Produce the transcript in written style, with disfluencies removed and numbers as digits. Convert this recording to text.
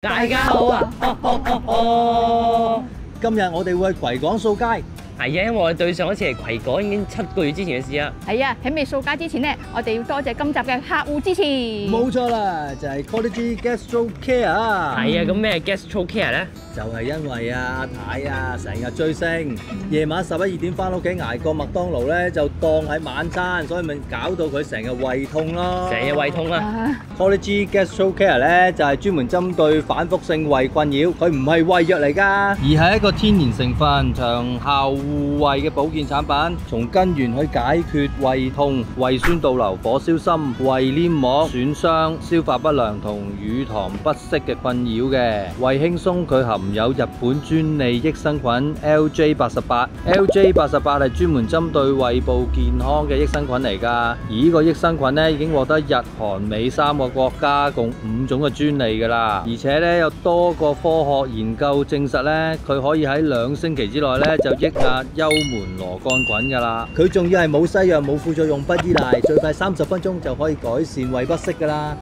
大家好啊！今日我哋會去葵港掃街。係啊，因為我哋對上一次嚟葵港已經7個月之前嘅事啦。係啊，喺未掃街之前呢，我哋要多謝今集嘅客戶支持。冇錯啦，就係 Quality Gastro Care。係啊，咁咩 Gastro Care 咧？就係因為阿太啊成日追星，夜晚11、2點翻屋企捱個麥當勞咧就當喺晚餐，所以咪搞到佢成日胃痛咯。成日胃痛啊！Quality Gastro Care 咧就係專門針對反覆性胃困擾，佢唔係胃藥嚟㗎，而係一個天然成分、長效護胃嘅保健產品，從根源去解決胃痛、胃酸倒流、火燒心、胃黏膜損傷、消化不良同乳糖不適嘅困擾嘅。胃輕鬆佢含有日本專利益生菌 LJ88，LJ88 係專門針對胃部健康嘅益生菌嚟㗎。而呢個益生菌咧已經獲得日韓美3個國家共5種嘅專利㗎啦，而且咧有多個科學研究證實咧，佢可以喺2星期之內咧就抑壓幽門螺桿菌㗎啦。佢仲要係冇西藥、冇副作用、不依賴，最快30分鐘就可以改善胃不適㗎啦。